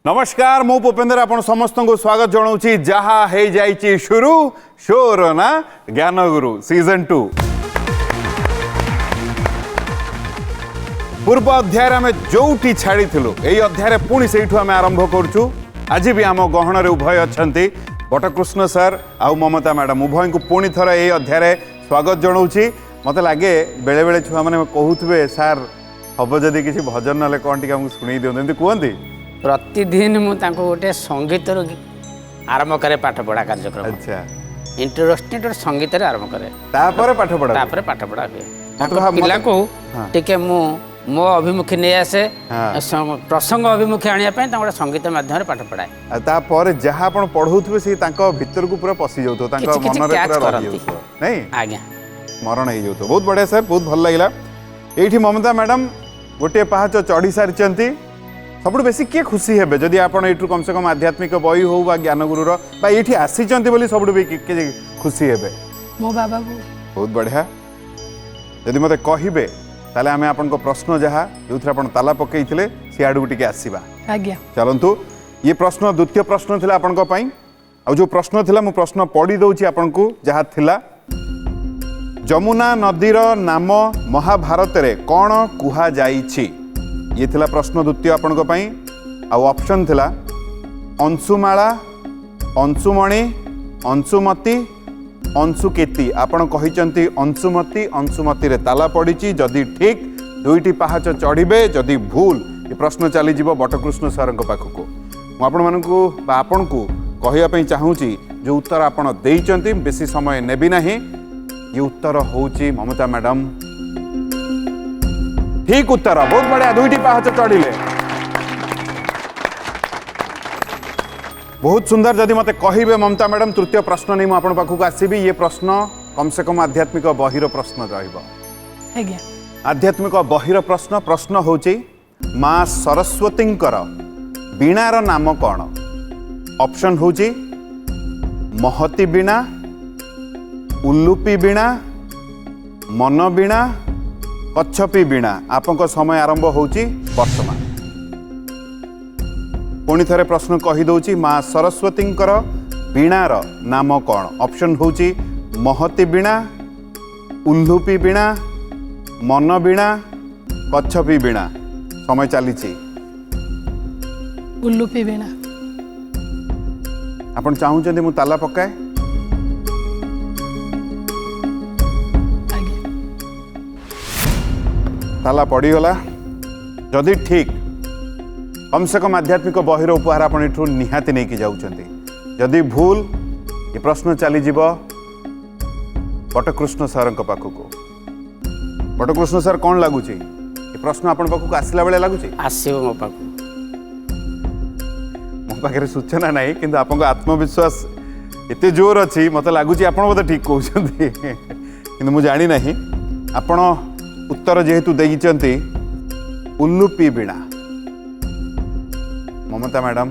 नमस्कार मु भूपेंद्र आपण समस्त को स्वागत जनाऊँगी जहा है जाइए शुरू शोर ना ज्ञानगुरु सीजन 2 पूर्व अध्याय आम जो छाड़ी यही अध्याय पुणी से आम आरंभ करुँ आज भी आम गहन उभय अच्छा बटकृष्ण सर आउ ममता मैडम उभय को पुणी थर यही अध्याय स्वागत जनाऊँगी मत लगे बेले बेले छुआ मैंने कहते सार हम जदि किसी भजन ना कौन टी शुणी दिखते कहती प्रतिदिन मुझे गोटे संगीत आरंभ करे पाठ पढ़ा कार्यक्रम। अच्छा इंटरेस्टिंग संगीत आरंभ करे पाठ पढ़ा पाठ पढ़ा हुए पिला को टिके मो अभिमुखी नहीं आसे प्रसंग अभिमुखी आने गोटे संगीत माध्यम पाठ पढ़ाए जहाँ आप पढ़ाऊे सी भीतर को पूरा पशि जाऊ नहीं आज्ञा स्मरण हो जाऊ बहुत बढ़िया सर बहुत भल लगा ये ममता मैडम गोटे पहाच चढ़ी सारी सब बेसी किए खुशी हे जदि आप कम से कम आध्यात्मिक बही हो ज्ञानगुरुर ये आसी सब खुशी हे मो बाबा बहुत बढ़िया जदि मत कहे ताले आम आपन प्रश्न जहाँ जो ताला पकई सी आड़ टे आसवा चलतु ये प्रश्न द्वितीय प्रश्न थिला आपन आ जो प्रश्न थिला मु प्रश्न पढ़ी दउची आपन को जहाँ थिला जमुना नदीर नाम महाभारत रे कौन कुहा जाइछि ये थिला प्रश्न द्वितीय आपण ऑप्शन थिला अंशुमाला अंशुमणि अंशुमती अंशुकेती आपण कहिचंती अंशुमती अंशुमती रे ताला पड़ी जदि ठीक दुईटी पहाच चढ़े जदि भूल ये प्रश्न चली जीव बटकृष्ण सर पाखक आपण को कहवाई चाहूँगी जो उत्तर आपण देइचंती बेसी समय नेबी नाही ये उत्तर होची ममता मैडम ठीक उत्तर बहुत बढ़िया दुईटी पहाच चढ़िले बहुत सुंदर जदि मते कहिबे ममता मैडम तृतीय प्रश्न नहीं आपन पाखक आसीबी ये प्रश्न कम से कम आध्यात्मिक बहिर प्रश्न रहिबो आध्यात्मिक बहिर प्रश्न होची माँ सरस्वतींकर वीणार नाम कौन ऑप्शन होची महती वीणा उल्लूपी वीणा मन वीणा कच्छपी वीणा आपन समय आरंभ होची वर्तमान पुणी थे प्रश्न कहीदे माँ सरस्वतींकर वीणार नाम कौन ऑप्शन होची महती वीणा उल्लूपी वीणा मन वीणा कच्छपी वीणा समय चली उल्लूपी वीणा आपण चाहूँगी मु ताला पकाए ताला पड़ीगला जदि ठीक कम से कम आध्यात्मिक बहिर उपहार आप निहाती नहीं जाऊँगी जदि भूल ये प्रश्न चली जीव बटकृष्ण सर पाखक बटकृष्ण सर कौन लगुच ये प्रश्न आप पाखक आसला बेले लगुच मो पाखे सूचना नहीं कि आप आत्मविश्वास एते जोर अच्छी मत लगुच आप ठीक कहते कि मुझे जानी नहीं आपण उत्तर जेहेतु देइचंती उल्लूपी वीणा ममता मैडम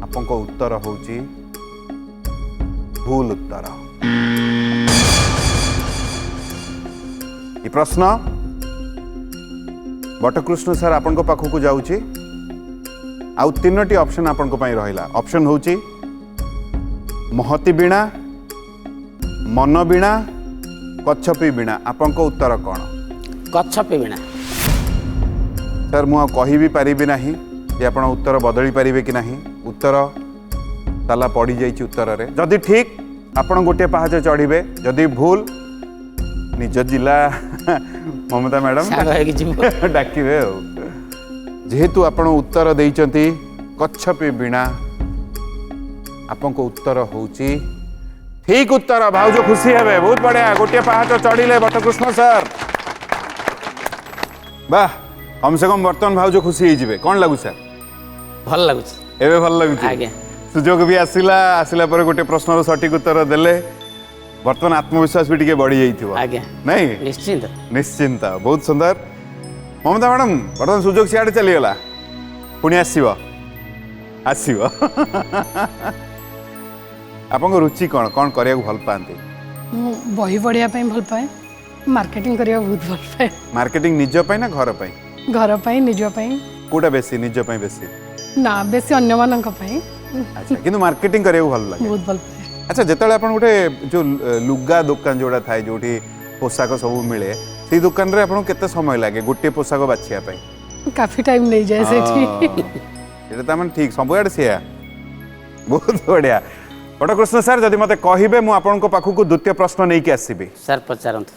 आपको उत्तर होची भूल उत्तर ये प्रश्न बटकृष्ण सर आपण पाखक जाऊँगी आउ तीनोटी ऑप्शन आपण रहिला ऑप्शन होची महती वीणा मन वीणा कच्छपी वीणा आपन को उत्तर कौन कच्छपी वीणा सर मु कहि भी पारिबी नाही जे आपण उत्तर बदली पारिबे कि नाही उत्तर ताला पड़ी जाइछि उत्तर रे जदि ठीक आपण गोटे पहाच चढ़िबे जदि भूल निज जिला ममता मैडम डाकिबे जेहेतु आपण उत्तर देइचंती कच्छपी वीणा आपन को उत्तर होची ठीक उत्तर भाउज खुशी है बहुत बढ़िया गोटे पहाच चढ़िले बटकृष्ण सर वाह कम से कम बर्तमान भाउज खुशी हो कौन लगू सर भल लगुच एबे भल लगुच सुजोग भी आसिला पर गोटे प्रश्न सटीक उत्तर देले बर्तमान आत्मविश्वास भी टिके बढ़ी जाइथिबो नहीं निश्चिंत निश्चिंत बहुत सुंदर ममता मैडम बर्तमान सुजोग सियाड़े चलीगला पुणी आसीबो आपन रुचि कौन कौन करिया भल पाते बही पढ़िया भल पाए मार्केटिंग करिया बहुत भल पाए मार्केटिंग निज पाई ना घर पाई घर पाई निज पाई कोटा बेसी निज पाई बेसी ନା ବେଶୀ ଅନ୍ୟମାନଙ୍କ ପାଇଁ अच्छा किंतु मार्केटिंग करे भल लगे ବହୁତ ଭଲ ପାଏ। अच्छा जेतेବେଳେ आपण गोटे जो लुगा दुकान जोड़ा थाए जोठी पोशाक सब मिले से दुकान रे आपण केते समय लागे गोटे पोशाक बाछिया पई काफी टाइम नहीं जाए सेठी एटा त मन ठीक सब आड़े सिया बहुत बढ़िया पटकृष्ण सर जदि मते कहिबे मु आपण को पाखु को द्वितीय प्रश्न नै के आसीबे सर पचारंतु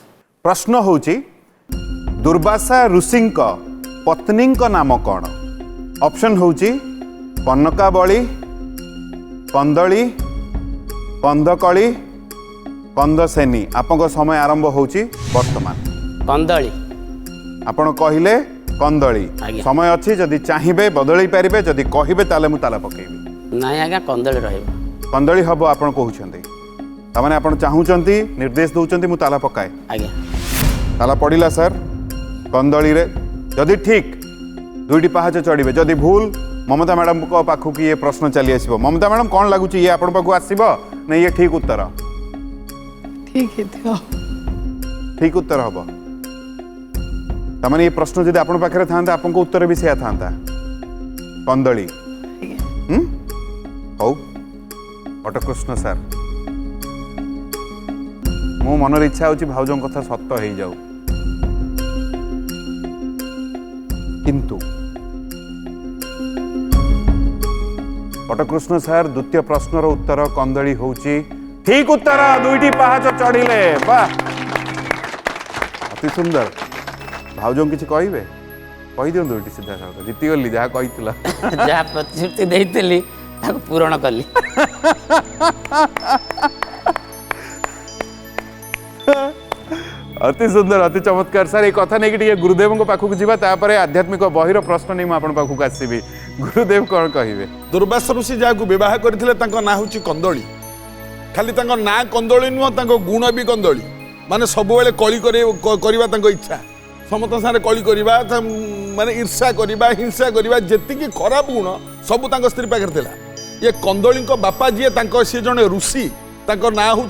प्रश्न होउची दुर्वासा ऋषिंक पत्नींक नाम कौन ऑप्शन होउची कनकाबली कंदली कंदकली कंदसेनी आपन समय आरंभ होउची वर्तमान कंदली आपण कहिले कंदली आज्ञा। समय अच्छी जदि चाहिए बदल पारे जदि कहे ताले मु ताला पकेबी नाई आज्ञा कंदली रहइबो कंदली हम आप कहते ताने आप चाहूँगी निर्देश दौरान मु ताला पकाए आज्ञा ताला पड़ा सर कंदली रे जदि ठीक दुईटी पाहाच चढ़े जदि भूल ममता मैडम को पाखु की ये प्रश्न चली आसो ममता मैडम कौन लगुच ये आपण पाखु आसब ना ये ठीक उत्तर ठीक है ठीक उत्तर हम ताने ये प्रश्न जब आप पाखे था आपको उत्तर भी सैया था कंदली हौ पटकृष्ण सर मो मनर इच्छा होची भाउजों कथा सत्य हो जाऊ किंतु पटकृष्ण सर द्वितीय प्रश्नर उत्तर कंदली होची ठीक उत्तर दुईटी पाहाच चढ़िले वाह अति सुंदर भाउजों किसी कहे कही दियो दुईटी सीधा सड़क जीती गली जहाँ कही जहाँ प्रतिश्रुति देइतली ताको पूरण कली अति सुंदर अति चमत्कार सर ये कथा नहीं कि गुरुदेव पाखक जावा तापर आध्यात्मिक बहिर प्रश्न नहीं मुझे पाखक आसबि गुरुदेव कौन कहे दुर्वासा ऋषि जहाँ विवाह करते ना हूँ कंदली खाली ना कंदली नुह गुण भी कंदली माने सब कली करवा इच्छा समस्त सारे कली करवा माने ईर्षा करवा हिंसा करवा जी खराब गुण सब स्त्री पाखे थिला ये कंदली बापा जी सी जड़े ऋषि ना हूँ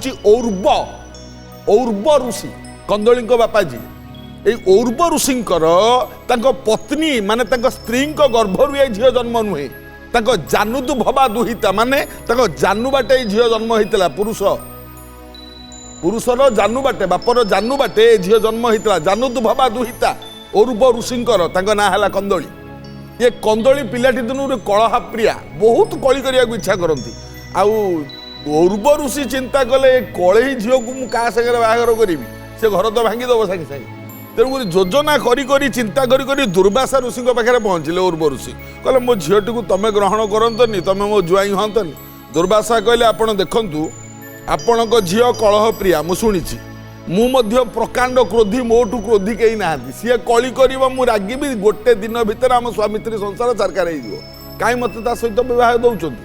और्व ऋषि कंदली बापा जी ये और्व ऋषिंकर पत्नी माने स्त्री गर्भर ये झील जन्म नुहे जानूदु भबा दुहिता माने जानू बाटे झील जन्म होता पुरुष पुरुषर जानू बाटे बापर जानू बाटे झील जन्म होता जानूदु भबा दुहिता और्व ऋषिंकर ना है कंदली ये कंदली पिलाटी दिन कलहा प्रिया बहुत कली करने को इच्छा करती और्व ऋषि चिंता कले कले झील को मुझे सागर बाहर करी से घर तो भांगीदेव सागे सागे तेणुक योजना करी चिंता करी दुर्वासा ऋषि पाखे पहुँचले और्व ऋषि कहले मो झीटी को तुम ग्रहण करतनी तुम मो जुआई हतनी दुर्वासा कहले आपण देखु आपण झील कलह प्रिया मु शुणी मु प्रकांड क्रोधी मोठू क्रोधी कहीं ना सी कली कर रागिबी गोटे दिन भितर आम स्वामी स्त्री संसार सरकार हो कहीं मत सहित बह दौरान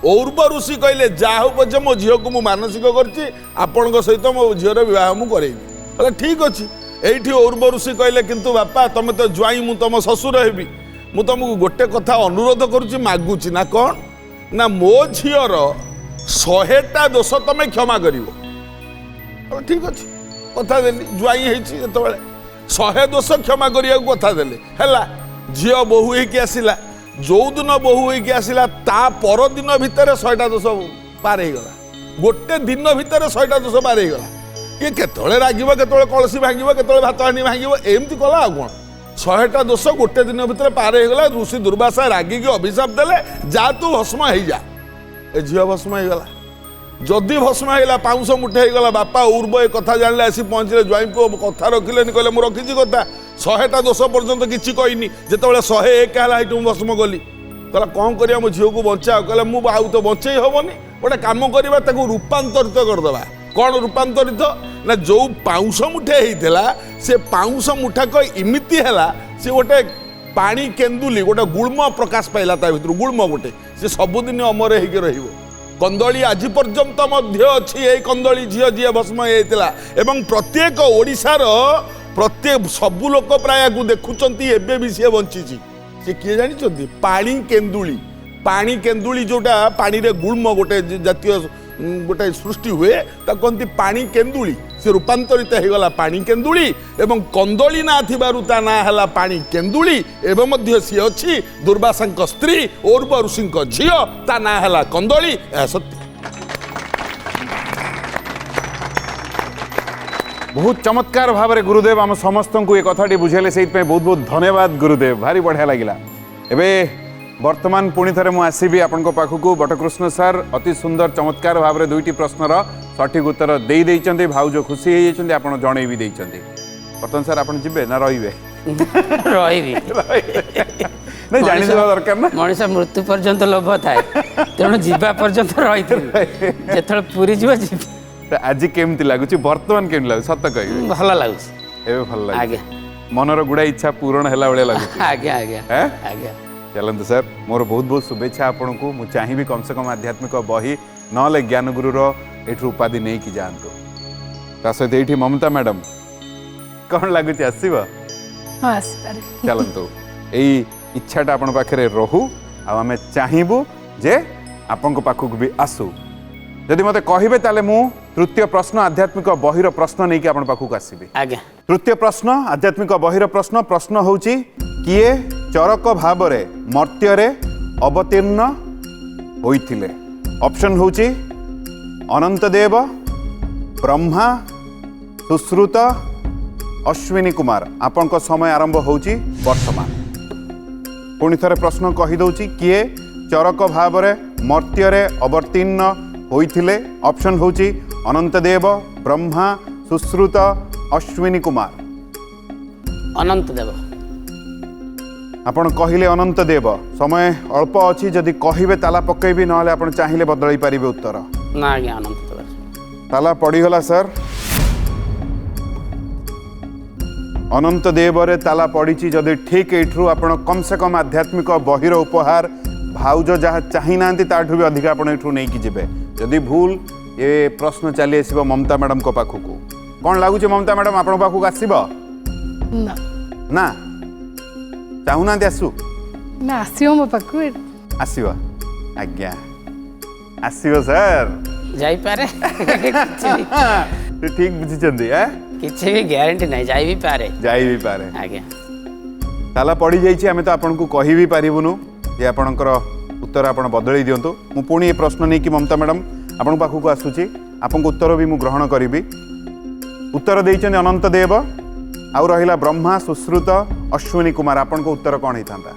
और्व ऋषि कहले जाहु पचे मो झील को मु मानसिक कर सहित मो झीर बह मुझे ठीक अच्छे एठी और्व ऋषि कहले किंतु बापा तुम तो ज्वाई मु तुम ससुर हेबी मु तुमको गोटे कथा अनुरोध करुच्ची मागुची ना कौन ना मो झीर 100टा दोष तुम क्षमा कर ठीक अच्छे कथा देली ज्वाई होते 100 दोष क्षमा करने कथा देले है झी बोहू होगी आसला जो दिन बोहू होगी आसला ता पर दिन भितर 100टा दोष पार हो गला गोटे दिन भितर 100टा दोष पार हो गला किए केतले रागिब केतले कलसी भांगिब केतले भात हांडी भांगिब एमती कला आ कौन 100टा दोष गोटे दिन भितर पार हो गला ऋषि दुर्वासा रागिकी अभिशाप देले जा तू भस्म हो जा ए झील भस्म हो गला जदि भस्म होगा पाउंश मुठे होगा बापा उर्व ये कथा जान आसी पहुँचले ज्वाई को कथा रखिले कहले मुझे रखी कथा 100टा दोष पर्यंत किसी कहनी जिते 101 है भस्म गली कहला कौन करिया मो झील को बचा कहले मुझे आउ तो बचे हेनी गोटे कम करवा रूपांतरित करदे कौन रूपांतरित ना जो पाउंश मुठे होता से पाउंश मुठाक इमिति है सी गोटे पानी केन्दुली गोटे गुल्म प्रकाश पाइला भर गुल्म गोटे सी सबुदिन अमर हो कंदली आज पर्यंत अच्छी कंदली झील जी भस्म होता एवं प्रत्येक ओडिशार प्रत्येक सबू लोक प्राय देखुंट एवं भी सी बंची सी किए जानते पानी केन्दुली जोटा पानी रे गुल्म गोटे जातीय गोटे सृष्टि हुए कहती पानी केन्दुली से रूपांतरित होगला पानी केन्दुली एवं कंदली ना थिबारु ता ना हला पानी केन्दुली एवं मध्य सी अच्छी दुर्वासा स्त्री और्व ऋषि झील ता ना हला कंदली सत्य। बहुत चमत्कार भाव में गुरुदेव आम समस्त को ये कथाटी बुझेले से बहुत बहुत धन्यवाद गुरुदेव भारी बढ़िया लगिला। एबे वर्तमान पुणी थे मुझे आसबि आपण पाखक बटकृष्ण सर अति सुंदर चमत्कार भाव में दुईटी प्रश्नर सठिक उत्तर दे देइचंती भाउज खुशी होइचंती आपण जणै भी देइचंती। वर्तमान सर आपण जिबे ना रहिबे रही नहीं जानि देबा दरकार ना मनीष मृत्यु पर्यंत लोभ थाए तेणु जीवा पर्यंत रही जेतल पूरी जीव आज केमती लगुच वर्तमान केमती लगुच सत कहि भल लगुच एबे भल लागे आगे मनर गुड़ा इच्छा पूरण हैला बळे लगुच आगे आगे आगे चलते सर मोर बहुत बहुत शुभेच्छा आपण को मु चाहिए कम से कम आध्यात्मिक बही नले ज्ञान गुरुर एठू उपाधि नहीं कि जातु ता सहित ये ममता मैडम कौन लगुच आसब हाँ आसपारे चलतु यही इच्छाटा आपण पाखे रहू आम चाहबू जे आपण पाखक भी आसू जदि मते कहिबे ताले मु तृतीय प्रश्न आध्यात्मिक बहिर प्रश्न नहीं कि आपण पाखक आसीबे आगे तृतीय प्रश्न आध्यात्मिक बहिर प्रश्न प्रश्न होउची किए चरक भाव रे मर्त्यरे अवतीर्ण होइथिले ऑप्शन होउची अनंत देव ब्रह्मा सुश्रुत अश्विनी कुमार आपण को समय आरंभ होउची वर्तमान पुणी थरे प्रश्न कहि दउची किए चरक भाव रे मर्त्यरे अवतीर्ण होइथिले ऑप्शन होउची अनंत देव ब्रह्मा सुश्रुत अश्विनी कुमार अनंत देव आपण कहिले अनंत देव समय अल्प अछि जदि कहिबे ताला पकेबी नहले आपण चाहिले बदलाई पारिबे उत्तर ना आगे अनंत देव ताला पड़ीगला सर अनंत देव रे ताला पड़ी जदि ठीक एठू आपण कम से कम आध्यात्मिक बहिर उपहार भाउज जहाँ चाही नांती ताठू भी अधिक आपण एठू नहीं कि जिबे जदि भूल ये प्रश्न चली आसीबो ममता मैडम को पाखु को कौन लागुच ममता मैडम आपण पाखु आसीबो ना ना चाहू नांती आसु ना आसियो मो पाखु आसीबो आज्ञा आसीबो सर जाई पारे तो ठीक बुझिचंदी हैं किसी भी गारंटी नहीं जाई भी पारे जाई भी पारे आगे ताला पड़ी जाइए आम तो आपन को कहि भी पारिबुनु जे आपणकर उत्तर आपण बदलई दियंतु मु पुणी ये प्रश्न नहीं कि ममता मैडम आपण पाखु को आसुची आपन को उत्तर भी मु ग्रहण करिबी उत्तर देइछन अनंत देव आउ रहिला ब्रह्मा सुश्रुत अश्विनी कुमार आपन को उत्तर कौन होइथांता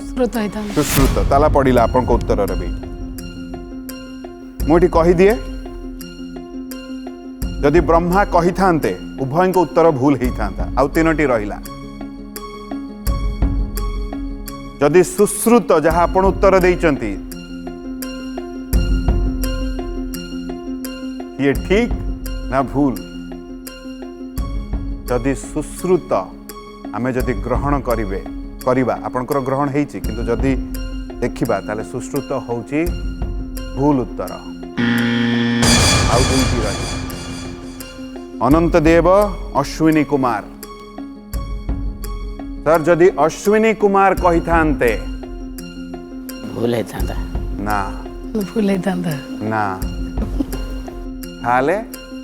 श्रुत होइता सुश्रुत ताला पड़िला आपन को उत्तर रे भी मुठी कहि दिए जदि ब्रह्मा कही थांते उभय को उत्तर भूल ही थांता आउ तीनोटी रहिला जदि सुश्रुत जहाँ आपण उत्तर देइचंती ये ठीक ना भूल जदि सुश्रुत आमे जदि ग्रहण करिवे करिबा आपणकर ग्रहण हेइची किंतु जदि देखिबा ताले सुश्रुत होउची भूल उत्तर आउ दुईटी रही अनंत देव अश्विनी कुमार सर जदि अश्विनी कुमार कही थांते भूल है था ना भूल होइता ना थाले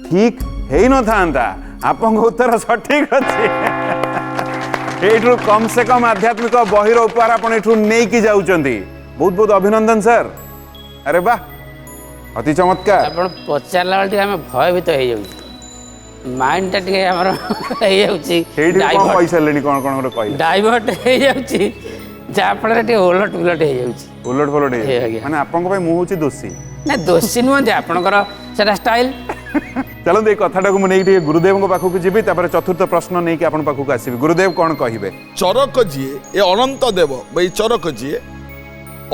ठीक हेई न थांता आपन उत्तर सठिक अछि एठू कम से कम आध्यात्मिक बहिर उपहार आपण एठू नै कि जाउचंती बहुत बहुत अभिनंदन सर अरे वाह अति चमत्कार आपण पचारला बेले हम भयभीत हो जाउछी माइंड टा टिके हमर हे जाउची कौन पैसा लेनी कौन कौन गोटे कहले डाइवर्ट हो जाउची जा फଳରେ टिके उलट उलट हो जाउची उलट फलट हे आज्ञा। माने आपन को मु होची दोषी ना दोषी नुहंती आपणकर सेटा स्टाइल चलो ये कथाटा को मुझे गुरुदेव पाखक जीवी चतुर्थ प्रश्न नहीं कि आपन पाखक आसबि गुरुदेव कौन कहिबे चरक जी ए अनंत देव भाई चरक जी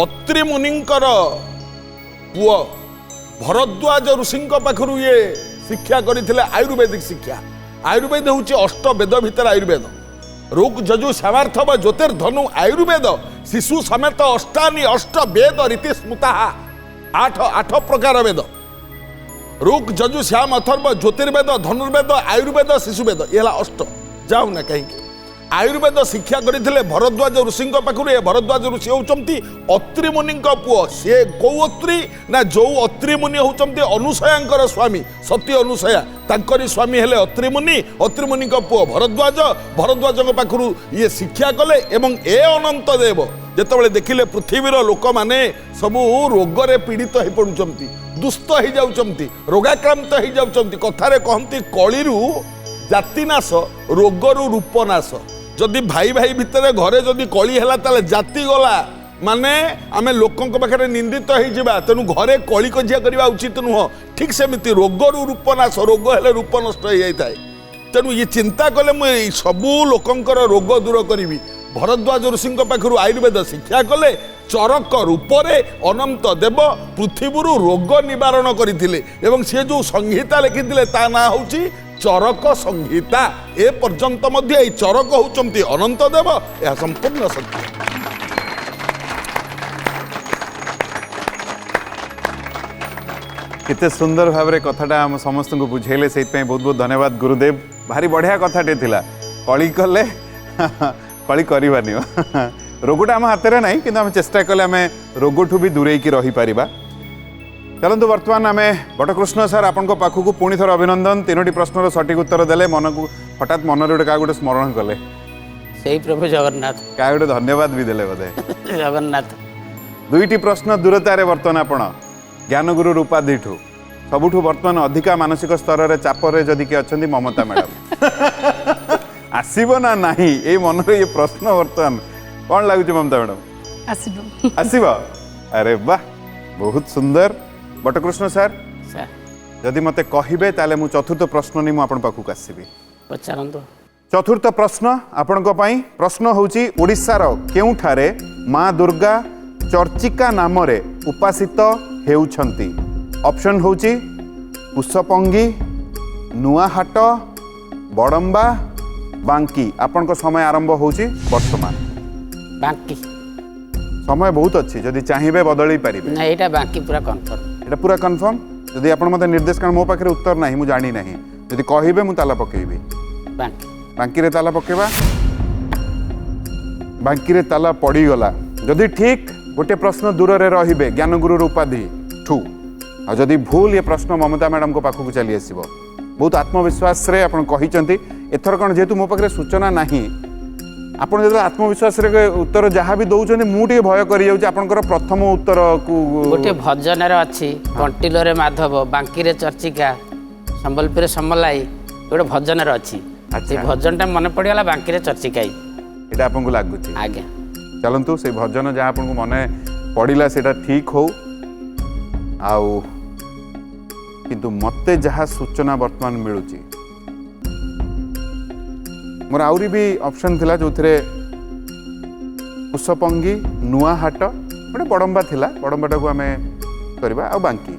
अत्रि मुनिंकर पुओ भरद्वाज ऋषि पाखु ये शिक्षा करते आयुर्वेदिक शिक्षा आयुर्वेद हूँ अष्ट वेद भितर आयुर्वेद ऋग जजु सामर्थ्य व ज्योतिर्धनु आयुर्वेद शिशु समेत अष्टानी अष्ट वेद रीति स्मृता आठ आठ प्रकार वेद ऋग जजु श्याम अथर्व ज्योतिर्वेद धनुर्वेद आयुर्वेद शिशुवेद ये अष्ट जाऊ ना कहीं आयुर्वेद शिक्षा करते भरद्वाज ऋषि पाखु ए भरद्वाज ऋषि होती अत्रि मुनि पुओ सी कौ अत्रि ना जो अत्रि मुनि होती अनुसया स्वामी सती अनुसया तांकरी स्वामी हेले अत्रि मुनि पुओ भरद्वाज भरद्वाज पाखु ये शिक्षा कले एवं ए अनंत देव जिते देखिले पृथ्वीर लोक मैंने सबू रोगरे पीड़ित हो पड़ुंट दुस्त हो जाउचंती रोगाक्रांत हो जाउचंती कथारे कहती कलिरु जातिनाश रोगरु रूपनाश जदि भाई भाई भितर घरे जदि कली है ताले जाति गला माने आमे लोकों पाखे निंदित हो तेणु घरे कली कजिया करवा उचित नुह ठीक सेमती रोगरु रूपनाश रोग हेले रूप नष्ट हो जाए तेणु ये चिंता कले मुझे सबू लोकंकर रोग दूर करी भरद्वाज ऋषि पाखु आयुर्वेद शिक्षा कले चरक रूपरे अनंत देव पृथ्वी रोग निवारण करथिले एवं से जो संहिता लिखिथिले ता ना होची चरक संहिता ए पर्यंत मध्य ए चरक होचंती अनंत देव यह संपूर्ण सत्य। केते सुंदर भाव कथाटा आम समस्त को बुझेले से बहुत बहुत धन्यवाद गुरुदेव भारी बढ़िया कथाटे थिला कली कले कली करवानी रोगटा आम हाथ में नहीं कि आम चेष्टा कले आम रोगठू भी दूरे की रही पारिबा। चलतु बर्तमान आम बटकृष्ण सर आपण पाखक पुणी थर अभिनंदन 3टी प्रश्नर सठिक उत्तर देले मन को हठात मन गोटे क्या गोटे स्मरण कले सही प्रभु जगन्नाथ क्या गोटे धन्यवाद भी देले बोधे जगन्नाथ 2टी प्रश्न दूरतार बर्तमान आपण ज्ञानगुरु रूपाधि सबुठू बर्तमान अधिका मानसिक स्तर में चापर जदि किए अच्छा ममता मैडम आसब ना नहीं ये मन ये प्रश्न बर्तमान कौन लगुच ममता मैडम आसब अरे वाह बहुत सुंदर बटकृष्ण सर जदि मते कहिबे ताले मु चतुर्थ प्रश्न नहीं आपन पाखु आसीबी पचारंतु चतुर्थ प्रश्न आपण प्रश्न होची ओडिशार केउठारे माँ दुर्गा चर्चिका नाम रे उपासित हेउछंती ऑप्शन होची पुष्पंगी नुआहाट बड़म्बा बांकी आपण समय आरंभ होची वर्तमान बांकी समय बहुत अच्छी जदि चाहिए बदल पारे ना एटा बांकी पूरा कंफर्म एटा पूरा कंफर्म जदि आपण मते निर्देश कारण मो पाखे उत्तर नाही मु जानी नाही जदि कहिबे मु ताला पकेबी बांकी बांकी रे ताला पकेबा बांकी रे ताला पड़ी गला जदि ठीक गोटे प्रश्न दूर रे रहिबे ज्ञानगुरु उपाधि ठू आ जदि भूल ये प्रश्न ममता मैडम को पाखक चली आसीबो बहुत आत्मविश्वास रे आपण कहिचंती एथर कौन जेहेतु मो पाखे सूचना नाही आपण जो आत्मविश्वास रे उत्तर जहाँ भी दौरान मुझे भय कर प्रथम उत्तर को गोटे भजन अच्छी कंटिलो रे माधव बांकी रे चर्चिका संबलपुर समलाई गोटे भजन अच्छी भजन टा मन पड़गला बांकी रे चर्चिका यहाँ आपको लगुच आज्ञा चलतु से भजन जहाँ आपको मन पड़ा से ठीक हो आउ किंतु मते जहाँ सूचना वर्तमान मिलूची मोर आउरी भी ऑप्शन थिला जो थे पुष्पंगी नुआहाट गोटे बड़म्बा थिला बड़म्बाटा को आम करवा आ बांकी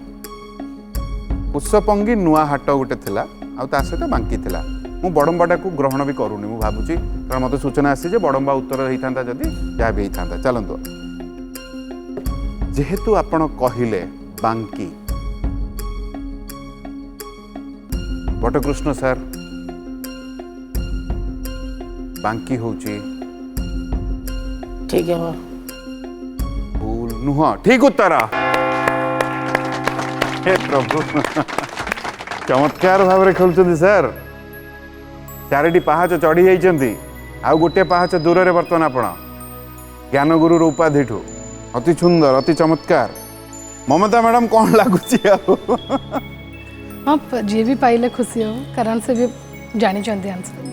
पुष्पंगी नुआहाट गोटे थिला आ ता सहित बांकी थिला मु बड़म्बाटा को ग्रहण भी करूनी मु भाबुची कारण मते सूचना आसी जे बड़म्बा उत्तर होइथांता जदी जा भी होइथांता चलंतो जेहेतु आपण कहिले बांकी बटकृष्ण सर बांकी होची ठीक है भूल नुह ठीक उत्तर हे प्रभु चमत्कार भाव में खेलुंट सर 4टी पहाच चढ़ी जाइंट आउ गोटे पहाच दूर रे बर्तमान आपण ज्ञानगुरु उपाधि ठू अति सुंदर अति चमत्कार ममता मैडम कौन लगुच हाँ जी भी पाइले खुशी हो कारण से भी जानी चाहती आंसर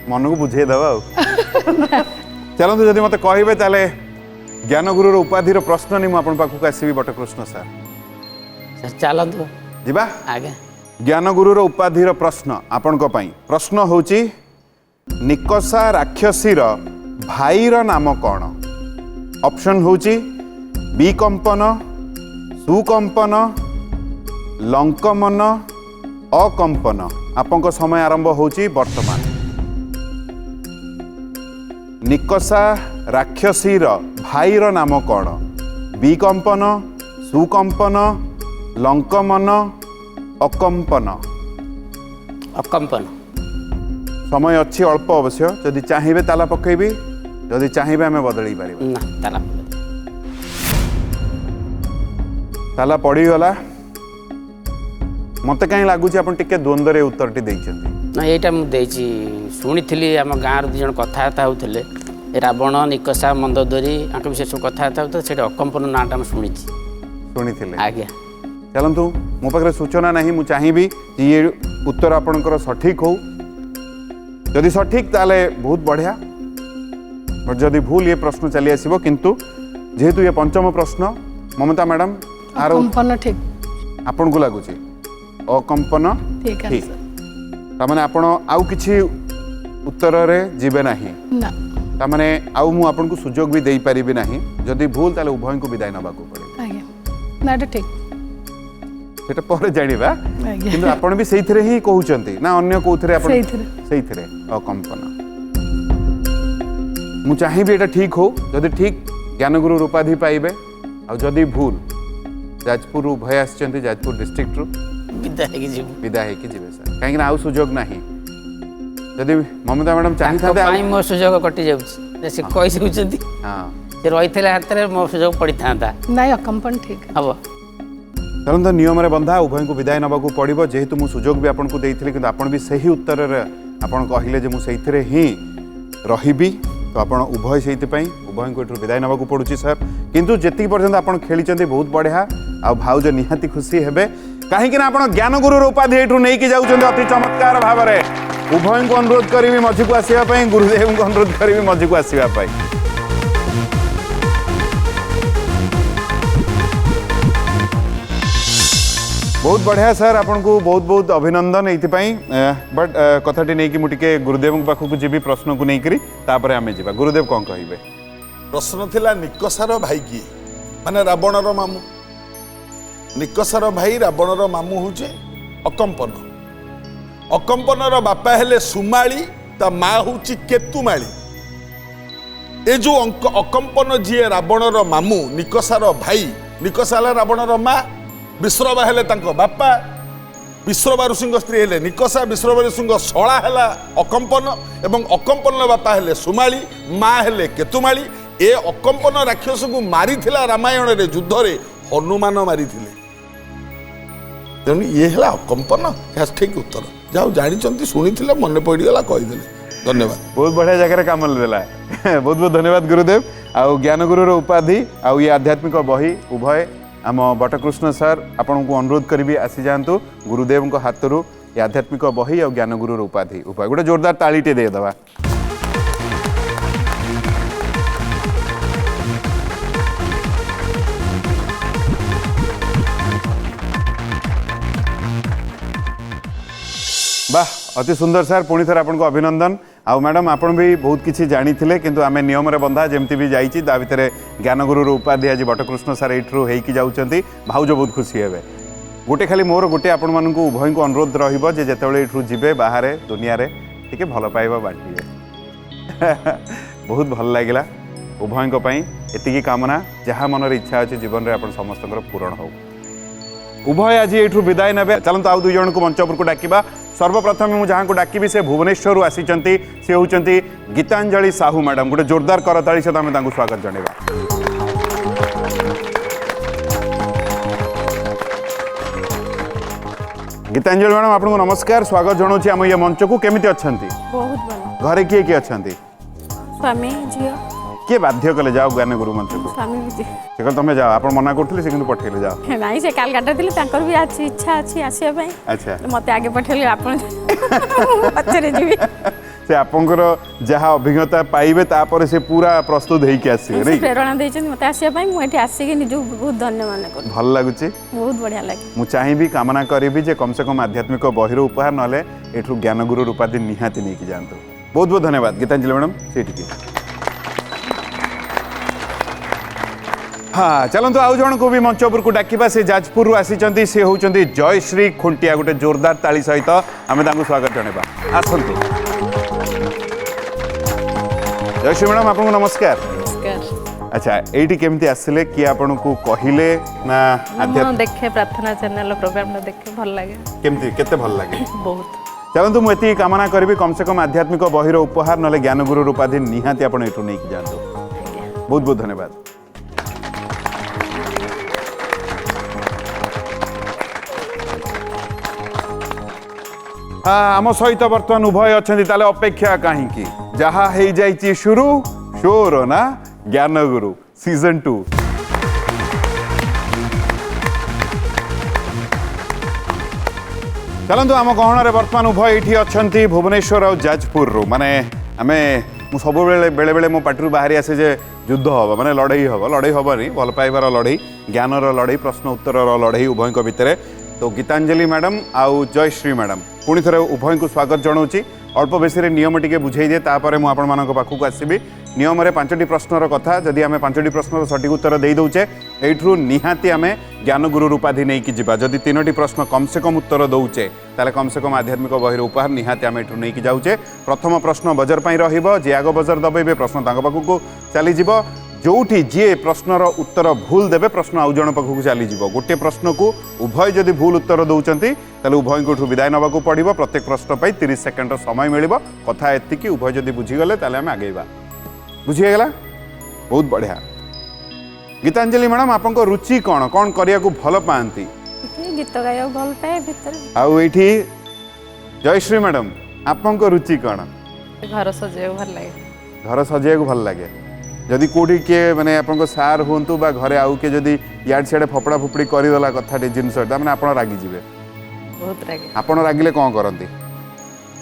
मन को बुझे दवा चलते जदि मत कहे ताले ज्ञानगुरु उपाधि प्रश्न नहीं मुझे पाखक आसबि बटकृष्ण सर चलतु जीवा आगे ज्ञानगुरु उपाधि प्रश्न आपण प्रश्न होची निकषा राक्षसीर भाईर नाम कौन ऑप्शन होची विकंपन सुकंपन लंकमन अकंपन आपण समय आरंभ होची वर्तमान निकषा राक्षसीर भाईर नाम कौन विकंपन सुकंपन लंकमन अकंपन अकंपन समय अच्छी अल्प अवश्य जदि चाहिए ताला पकेबी जदि चाहिए आम बदल पार ना ताला ताला पड़गला मत कहीं लगुच आप द्वंद्व उत्तर टी ना यहाँ मुझे शुणी आम गाँव दु जन कथबार्ता होते रावण निकषा मंदोदरी आंक विषय सब कथबार्ता होते से अकम्पन नाटा मुझे शुणी आज्ञा चलतु मो पाखे सूचना नहीं मुझे चाहिए ये उत्तर आपणकर सठिक हो जदि सठिक ताले बहुत बढ़िया बट जदि भूल ये प्रश्न चली आसो किंतु जेहेतु ये पंचम प्रश्न ममता मैडम आर कंपन ठीक आपन को लगुच अकंपन ठीक ठीक तामाने आपण आउ किछि उत्तर रे जीवे नाही ना तामाने आउ मु आपन को सुजोग भी देई परिबि नाही जदि भूल ताले उभय को विदाय नबा को पड़े आज्ञा ना ठीक सेटा पर जानिबा आज्ञा किंतु आपण भी सेइथरे ही कहउचंती ना अन्य कोथरे आपण सेइथरे सेइथरे अकंपन मु चाहिबी एटा ठीक हो जदि ठीक ज्ञानगुरु उपाधि पाइबे आ जदि भूल जाजपुर उभय आछंती जाजपुर डिस्ट्रिक्ट रु विदाय की जीवे सर कहीं आउ सुजोग नहीं जदि ममता मैडम चाहिए मो सुजोग कटि जाउछि से कहि सकउछंती हाँ से रही हाथ में मो सुजोग पड़ी था नहीं अकम्पन ठीक हम चलते तो नियम बंधा उभय को विदाय नवा पड़ो जेहेतु मुझे सुजोग भी आपको देती कि आप भी सही उत्तर आपड़ कहले मुझे ही रही तो आप उभय से उभय को विदाय नवा पड़ू सर किंतु जी पर्यटन आप खेली बहुत बढ़िया आ भाउज निहाती खुशी हे कहीं आप ज्ञानगुरु उपाधि ये नहीं कि जाऊँच अति चमत्कार भाव में उभय को अनुरोध करी मझी को आसवाई गुरुदेव को अनुरोध करी मझी को आसवाई बहुत बढ़िया सर आपन को बहुत बहुत अभिनंदन ये बट कथाटी नहीं कि मुझे गुरुदेव पाखक जी प्रश्न को लेकर तापर आम जा गुरुदेव कौन कहे प्रश्न थिला निकषार भाई किए माने रावणर मामू निकषार भाई रावणर मामू हूँ अकंपन अकंपनर बापा हेले सुमाली ता माँ हूँ केतुमाली ए जो अकंपन जी रावणर मामू निकषार भाई निकषा रावणर माँ विश्रवा हेले तांको बापा विश्रवा ऋषि स्त्री हेले निकषा विश्रवा ऋषि शला हेला अकंपन एवं अकंपन बापा हेले सुमाली माँ हेले केतुमाली ए अकंपन राक्षस को मारी रामायण रे युद्ध रे हनुमान मारी तेणु ये है अकंपन ठीक उत्तर जाओ जानी शुणी मन पड़गला कहीदे धन्यवाद बहुत बढ़िया जगह काम देला बहुत बहुत धन्यवाद गुरुदेव आउ ज्ञानगुरु उपाधि आउ ये आध्यात्मिक बही उभय आम बटकृष्ण सर आपन को अनुरोध करी आसी जातु गुरुदेव हाथ ये आध्यात्मिक बही और ज्ञानगुरु उपाधि उपाय गोटे जोरदार तालीटे देदवा वाह अति सुंदर सर पुणी थर आपको अभिनंदन आउ मैडम आपन भी बहुत किसी जानी थे किंतु आम नियम बंधा जमती भी जाइए ता भितर ज्ञानगुरु उपाधि आज बटकृष्ण सर यू होगी जाऊँच भाउज बहुत खुशी हे गोटे खाली मोर गोटे आपण मानक उभय को अनुरोध रही जो जीवे बाहर दुनिया टे भल पाइबा बांटे बहुत भल लगे उभय एति कामना जहाँ मनर इच्छा अच्छे जीवन में आप समस्त पूरण हो उभय आज ये विदाय ने चलते आउ दुई जन को मंच उपरको डाकिबा सर्वप्रथम मुझे जहाँ को डाकिबी से भुवनेश्वर आसी सी होती गीतांजलि साहू मैडम गोटे जोरदार करताली सहित आम स्वागत जनइबा गीतांजलि मैडम आपको नमस्कार स्वागत जनाऊँ आम ये मंच को केमिति अच्छंती बहुत भल घरे किए किए अच्छंती स्वामी झील किए बाध्य कले जाओ ज्ञानगुरु मंच को स्वामी जी से तुम जाओ आप मना करते से पठेले जाओ नहीं से कालकाटा थी भी अच्छी इच्छा अच्छी आसवा अच्छा मत आगे पठेले आप पचरे जी से आपंकर जहाँ अभिज्ञता पाइबे तापर से पूरा प्रस्तुत होइके आसीबे नहीं प्रेरणा देछन मते आसीबा मुझे आसिक निज बहुत धन्यवाद कर भल लागुची बहुत बढ़िया लगे मु चाहिबी कामना करिबी जे कम से कम आध्यात्मिक बहिर उपहार नले एठु ज्ञानगुरु उपाधि निहाती नहीं कि जानतो बहुत बहुत धन्यवाद गीतांजलि मैडम सेठी हाँ चलते आउ जन को भी मंच उपरको डाकिबा से जाजपुर आसी सी होती जयश्री खुंटिया गोटे जोरदार ताली सहित आम स्वागत जनइबा आसतु जयश्री मैडम आपको नमस्कार अच्छा एटी केमती आसिले कि आपन को कहिले ना देखे प्रार्थना चैनल प्रोग्राम देखे भल लगे केमती केते भल लगे बहुत चलतु मुझे कामना करी कम से कम आध्यात्मिक बहिर उपहार ना ज्ञानगुरु उपाधि निहाती आप नहीं जातु। बहुत बहुत धन्यवाद। आम सहित बर्तमान उभय अच्छा अपेक्षा कहीं जहा हो जाइए शुरू शोर ना ज्ञानगुरु सीजन 2। चलतु आम गहन बर्तमान उभय ये अच्छा भुवनेश्वर और जाजपुर माने आम सब बेले बेले मो पार्टी बाहरी आसे जे युद्ध हम माने लड़ई हेनी भल पाइबार लड़ई ज्ञानर लड़ई प्रश्न उत्तर लड़ई उभय भितर। तो गीतांजलि मैडम आउ जयश्री मैडम पुणी थे उभय को स्वागत जनाऊँगी। अल्प बेसी नियम टी बुझे दिए तापर मुझे आपण पाखक आसबि। नियम 5टी प्रश्नर कथा जदि आम 5टी प्रश्नर सठिक उत्तर दे दौचे यू निहाती आम ज्ञानगुरु उपाधि नहीं कि जब 3टी प्रश्न कम से कम उत्तर दौचे ताले कम से कम आध्यात्मिक बहिर उपहार निहाती आम यू नहीं जाऊे। प्रथम प्रश्न बजर पर रही आग बजर दबेबे प्रश्न पाखक चली जोठी जी प्रश्नर उत्तर भूल देवे प्रश्न आउ जन पाखक चली गोटे प्रश्न को उभय जदि भूल उत्तर दौरान ताले उभय को विदाय नवाक पड़ो। प्रत्येक प्रश्न पर 30 सेकेंड समय मिल कथा एति उभय जदि बुझीगले आम आगेबा। बुझीगला बहुत बढ़िया। गीतांजलि मैडम आप रुचि कौन कौन करने को भल पाती? गीत गाया भल पाए भीतर। आउ एठी जयश्री मैडम आप रुचि कौन? घर सजाइବାକୁ ଭଲ ଲାଗେ। घर सजाइବାକୁ भल लगे जदि कोठी किए माने आपन सार हुंतु बा घरे आउ के जदि याड सियाडे फपड़ा फुपड़ी करिदेला कथाटे जिनसटा माने आपण रागी जिवे। बहुत रागे। आपण रागिले कोन करंती?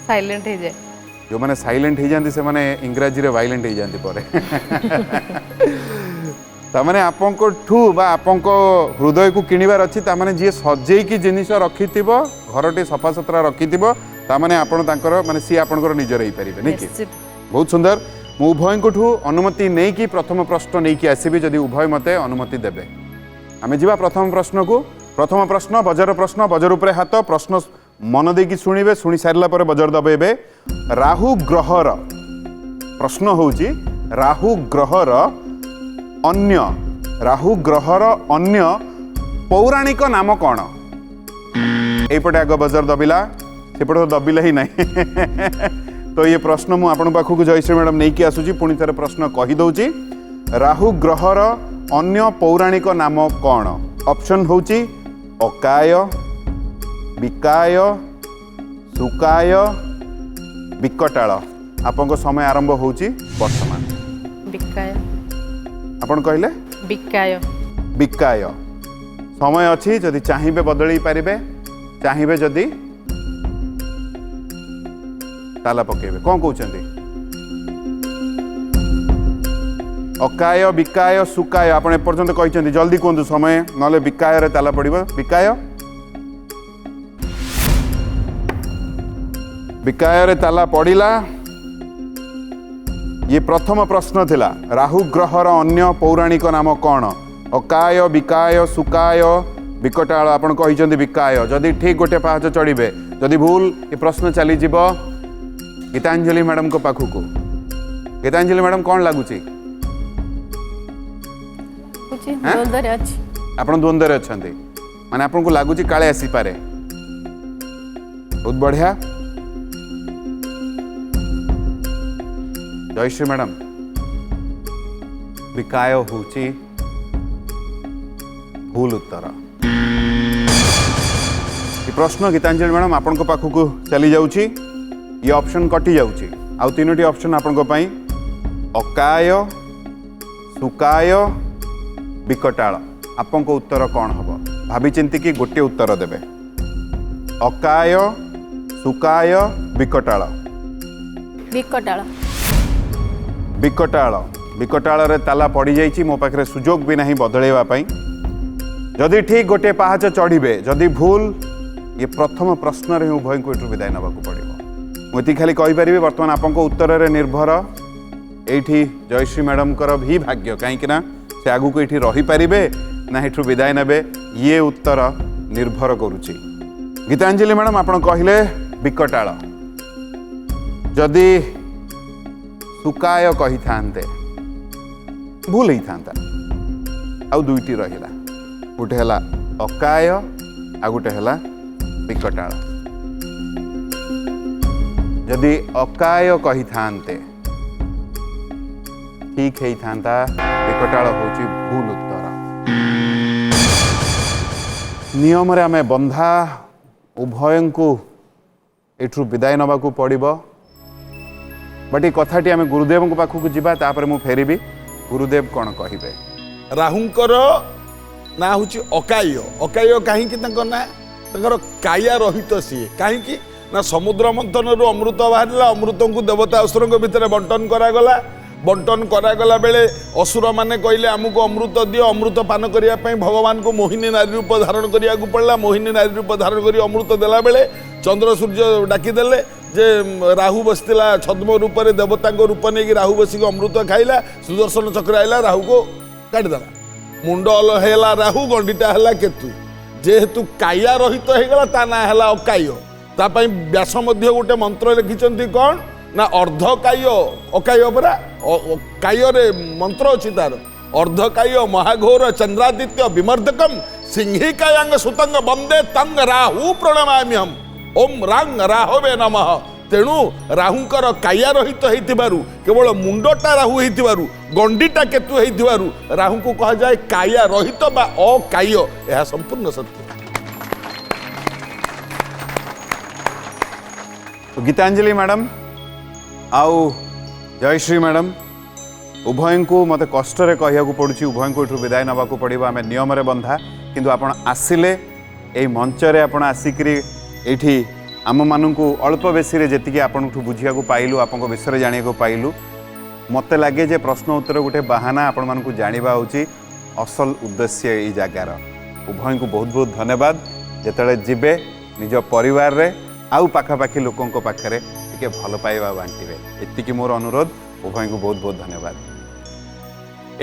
साइलेंट हो जाए। जो माने साइलेंट हो जांती से माने इंग्रजी रे वायलेंट हो जांती परे। ता माने आपन को ठू बा आपन को हृदय को किनिबार अछि ता माने जे सजेई की जिनिस रखिथिबो घरटे सफा सुतरा रखिथिबो ता माने आपण तांकर माने सी आपन को निजर हेई परिबे नै कि? बहुत सुंदर। मु उभय को अनुमति नहीं कि प्रथम प्रश्न नहीं कि आसबि जदि उभय मते अनुमति देबे आमे जीवा प्रथम प्रश्न को। प्रथम प्रश्न बजर प्रश्न बजर उपरे हाथ प्रश्न मन देकी शुणिबे शुणी सारला पर बजर दबेबे। राहु ग्रहर प्रश्न होउची राहु ग्रहर अन्य पौराणिक नाम कौन? एपटे आग बजर दबिला सेपटे तो दबिला ही नहीं। तो ये प्रश्न मु आपण पाखक जयश्री मैडम नहीं कि आसुची पुणी थे प्रश्न कही दउची। राहु ग्रहर अन्य पौराणिक नाम कौन? ऑप्शन होची अकाय विकाय सुकाय विकटाल। आपन समय आरंभ होची वर्तमान। विकाय। आपण कहले विकाय। विकाय समय अच्छी जदि चाहिए बदल पारे चाहिए जदि ताला पकेबे कौन कहते? अकाय विकाय सुकाय आपण एपर्यंत कहते जल्दी कहतु समय ना विकाय ताला पड़ो। विकाय ताला पड़िला। ये प्रथम प्रश्न थिला राहु ग्रहर अन्य पौराणिक नाम कौन? अकाय विकाय सुकाय विकटाल। आपण कहते विकाय। जदि ठीक गोटे पाहाच चढ़े जदि भूल ये प्रश्न चली जीव गीतांजलि मैडम को पाखक। गीतांजलि मैडम कौन लगुच? आप द्वंद्व अच्छा माने आपन को लगुच काले आसी पारे। बहुत बढ़िया। जयश्री मैडम विकाय होची भूल उत्तर। ये प्रश्न गीतांजलि मैडम आपन को पाखक चली जाउची। ये ऑप्शन कटि जाउची। आउ 3टी ऑप्शन आपन को पई अकाय सुकाय विकटाल। आपन को उत्तर कौन हबो? भाभी चिंती कि गोटे उत्तर देबे। अकाय सुकाय विकटाल। विकटाल। विकटाल विकटाल रे ताला पड़ी जाइछि। मो पाखरे सुजोग भी नहीं बदलेवा पई। जदि ठीक गोटे पाहाच चढ़िबे जदि भूल ये प्रथम प्रश्न रे उभय को विदाय नबाकू पड़ो। मुझे खाली कहीपरि बर्तमान आप उत्तर रे निर्भर एठी जयश्री मैडम भी भाग्य कहीं से आगू को ये रही पारे ना ये विदाय ने ये उत्तर निर्भर करुच्ची। गीतांजलि मैडम आप कहले विकटाल जदि सुकाय कही था भूल ही था आउ 2टी रहिला गोटे है अकाय आ गोटे है विकटाल। जदि अकाय कही थांते ठीक है थांता विकटाल होची भूल उत्तर नियम रे आमे बंधा उभय को एठू विदाय नबाकू पड़िबो बट ये कथाटी आमे गुरुदेव को पाखु जीवा तापर मु फेरिबी गुरुदेव कौन कहिबे राहुंकर ना हूँ अकाय अकाय कहीं ना काया रहित सी कहीं ना समुद्र मंथन अमृत बाहर अमृत को देवता असुर भितर बंटन करागला बंटन करागला बेले असुर माने कहले आमको अमृत दियो अमृत पान करने भगवान को मोहिनी नारी रूप धारण करा पड़ा मोहिनी नारी रूप धारण कर अमृत देला बेले चंद्र सूर्य डाकिदेले जे राहु बसला छद्म रूप से देवता रूप नहीं राहु बसिक अमृत खाइला सुदर्शन चक्र आइला राहु को काटिदेला मुंड है राहु गंडीटा है केतु जेहेतु काया रहित होगला ता ना है अकाय तापाई व्यास गोटे मंत्र लिखिं कौन ना अर्धकाय अकाय परा काय रे मंत्र अच्छी तार अर्धकाय महाघोर चंद्रादित्य विमर्दकम सिंहिकायांग सुतंग वंदे तंग राहु प्रणमामि हम ओम रांग राहवे नमः तेणु राहुंकर काया रहित होइतिबारु केवल मुंडटा राहु होइतिबारु गंडीटा केतु होइतिबारु राहु को कहा जाए काया रहित बा अकाय यह संपूर्ण सत्य। तो गीतांजलि मैडम आउ जयश्री मैडम उभय को मत कष्ट कहया पड़ुछि उभय को विदाय नबाकू पड़िबो आमे नियम रे बंधा किंतु आपण आसिले ए मंच रे आपण आसिकरी एठी आम मानू अल्प बेसी जी आपन बुझा पाइलु आपन विषय जाना पाइलु मत लगे जे प्रश्न उत्तर गोटे बाहाना आपण मानू जाना हूँ असल उद्देश्य ये जगार उभय को बहुत बहुत धन्यवाद जिते जीवे निज परिवार रे आउ पाखापाखि लोकों पाखे टे भल पाइबा बांटे एति मोर अनुरोध उभय को बहुत बहुत धन्यवाद।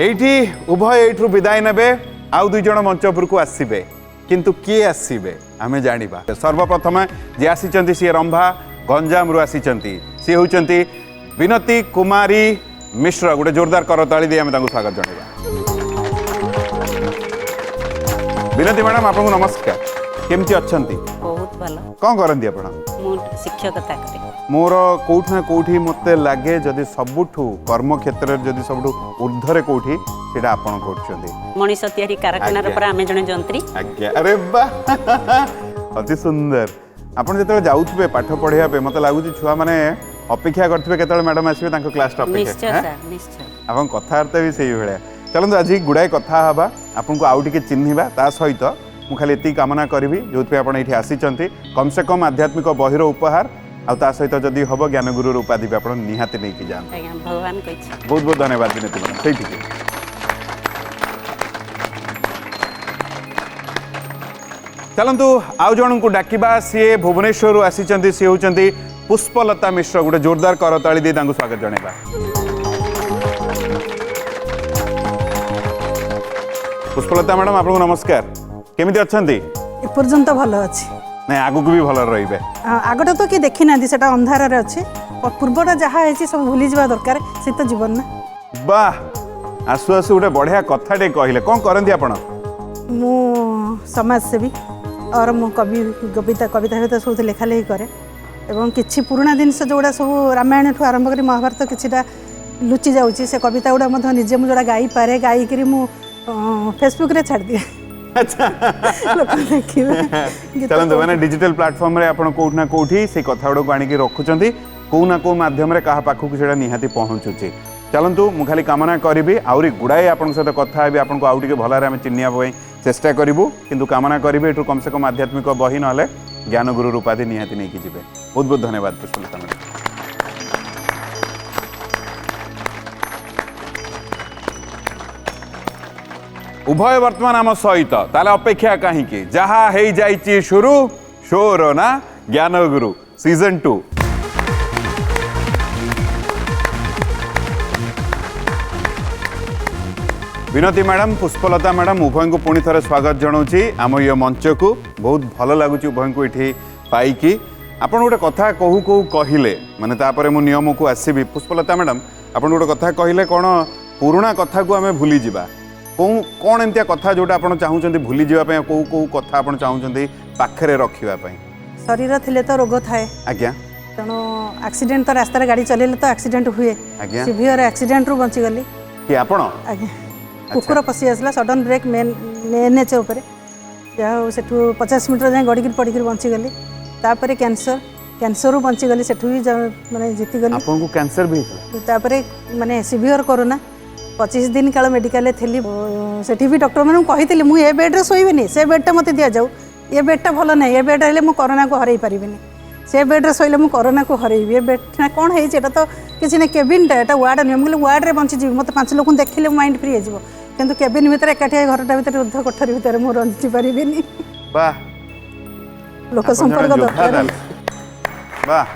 एठी उभय एठू विदाय नेबे आउ दुई जण मंच उपरकू आसीबे किंतु किए आसीबे आमे जानिबा सर्वप्रथम जे आसीचंती सी रंभा गंजाम रु आसीचंती सी होचंती विनती कुमारी मिश्र गोटे जोरदार करताली दे आमे तांको स्वागत जणाइबा। विनती मैडम आपको नमस्कार केमती अच्छंती बहुत भलो कौन करंती आपण मु शिक्षकता करे मोर कोठ ना कोठी मते लागे जदि सबुठु कर्म क्षेत्र जदि सबुठु ऊर्ध्वरे कोठी सेटा आपण करछंती मनीष तयारी कारखाना रे पर आमे जने जंत्री आज्ञा अरे वाह अति सुंदर आपण जते जाउथबे पाठ पढिया पे मते लागुची छुआ माने अपेक्षा करथबे केतले मैडम आसीबे तांको क्लास टॉपिक निश्चय सर निश्चय आपण कथार्थ भी सही भलिया चलंतु आज गुडाय कथा हबा आपन को आउ टिके चिन्हिबा ता सहित मु खाली एति कामना करबी जोथि आपण एठी आसीचंती कम से कम आध्यात्मिक बहिर उपहार आ ता सहित जदि हबो ज्ञानगुरु उपाधि भी आपण निहाती नै कि जान आज्ञा भगवान कहि बहुत बहुत धन्यवाद विनती मैडम सही ठीक चलतु आउ जन को डाकिबा सी भुवनेश्वर आसी सी होती पुष्पलता मिश्र गोटे जोरदार करताली दे स्वागत जणाइबा। पुष्पलता मैडम आपको नमस्कार केमिति अछंती एपर्यंत भल अच्छी नहीं आगु को भी भल रहिबे आगटा तो किए देखी ना से अंधार अच्छे पूर्वटा जहाँ है सब भूली जा दरकार से तो जीवन ना वाह आसु आसु गोटे बढ़िया कथाटे कहले कौन करंती आपण मु समाजसेवी और मु कवि कविता कविता सब लेखा लेखी करे एवं किसी पुराना जिनस जोड़ा सब रामायण ठू आरंभ कर महाभारत किसीटा लुचि जाऊँगी से कविता गुड़ा निजे मुझे गाई पारे गायिकी मु फेसबुक रे छाड़ दिए चलते मैंने डिजिटल प्लेटफॉर्म रे आपण कोठ ना कोठी से कथा गुड़ा आनिक रखुंट कौ ना कौ मध्यम क्या पाखक से निहाती पहुँचुची चलतु मु खाली कामना करी आहरी गुड़ाए आपन सहित कथा हेबी आपन को आउ टिके भल आमे चिन्हिया पई चेष्टा करिवु किंतु कामना करी एठू कम से कम आध्यात्मिक बही ना ज्ञान गुरु उपाधि निहाती नहीं कि जीवे बहुत बहुत धन्यवाद पुष्पलता मैडम। उभय वर्तमान आम सहित ताले अपेक्षा कहीं जहा है जाइए शुरू शोर ना ज्ञान गुरु सीजन 2 विनती मैडम पुष्पलता मैडम उभय को पुणी थे स्वागत जनाऊँगी आम ये मंच को बहुत भल लगुच उभय को ये पाई आपड़ गोटे कथा कहू कहू कहले माने तापर मु नियम को आसबि पुष्पलता मैडम आपड़ गोटे कथा कहले कौन पुराणा कथा को आम भूली जावा कौन एमती कथा जोटा आप चाहूँगी भूली जावाई कौ कथा आप चाहूँगी पाखे रखापी शरीर थिले तो रोग थाए आज्ञा तेणु एक्सीडेंट तो रास्तार गाड़ी चलेले तो एक्सीडेंट हुए आज्ञा। सीवियर एक्सीडेंट रु बंचीगली कि आपण आज्ञा कुकुर पशि आसला सडन ब्रेक मेन एनएच उपर जहाँ से 50 मीटर जाए गड़िक पड़क बंचीगली तापर कैंसर कैंसर रु बंचीगली से माने जीतीगली आपन को कैंसर भी होता तापर माने सीवियर कोरोना 25 दिन काल मेडिकल थी सेठी भी डॉक्टर मैंने कही मुझे ए बेड्रे शोबनी से बेडटा मत दि जाऊ ये बेडटा भल ना ये बेड हेल्ले मुझे कोरोना को हरई पारि से बेड्रे शोले मुझे कोरोना को हरइबी ये बेड ना कौन है तो किसी ना केबिनटा एटा वार्ड नुहे मुझे वार्ड बंचीजी मत 5 लोक देखिले माइंड फ्री हो किंतु केबिन भितर एकाठी घरटा भितर रुद्ध कोठरी भितर मुझे बंची पारिनी वाह लोक संपर्क दरकार वाह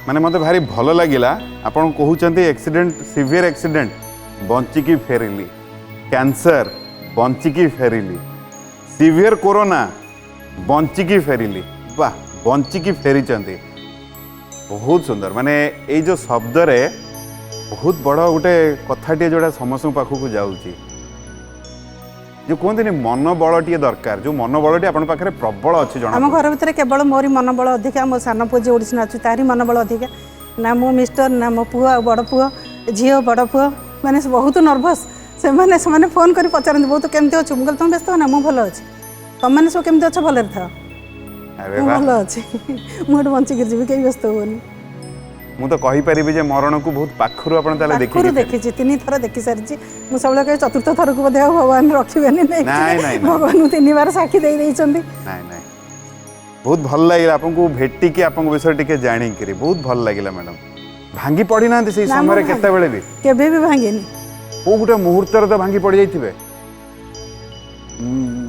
माने मते भारी भल लागिला आपण कहउचंती एक्सीडेंट सीवियर एक्सीडेंट बंचिकी फेरिली कैंसर बंचिकी फेरिली सीवियर कोरोना बंचिकी फेरिली वाह बंचिकी फेरिचंती बहुत सुंदर माने ए जो शब्द रे बहुत बड़ गोटे कथाटे जोड़ा समस्त पाखक जाऊँगी जो कहते मन बल टे दरकार जो मन बल अपन पाखे प्रबल अच्छी जन आम घर भितर केवल मोरी मनोबल अधिका मो सान पुओ जी ओडिसी नाचु तारी मनोबल अधिका ना मो मिस्टर ना मो पुआ बड़ पुओ झील बड़ पुओ मैंने बहुत नर्भस से फोन कर पचारती बहुत केमती अच्छु मुझे तुम व्यस्त हो ना मुझे भल अच्छी तुम मैंने सब केमती अच्छ भल था भल अच्छी मुझे बंचिक जी कहीं व्यस्त होनी मुझे कही पारिबी जे मरण को बहुत पाखरु आपण ताले देखि देखी 3 थर देखी सारी मुझे सब कहे चतुर्थ थर को बोधे भगवान रखिबे नहीं भगवान 3 बार साक्षी दे देइछंती नहीं बहुत भल लागिला आपन को भेटी के आपन विषय टिके जानि करी बहुत भल लागिला मैडम भांगी पड़ी ना से समय केते बेले भी केबे भी भांगेनी को गुटे मुहूर्त रे तो भांगी पड़ी जाइथिबे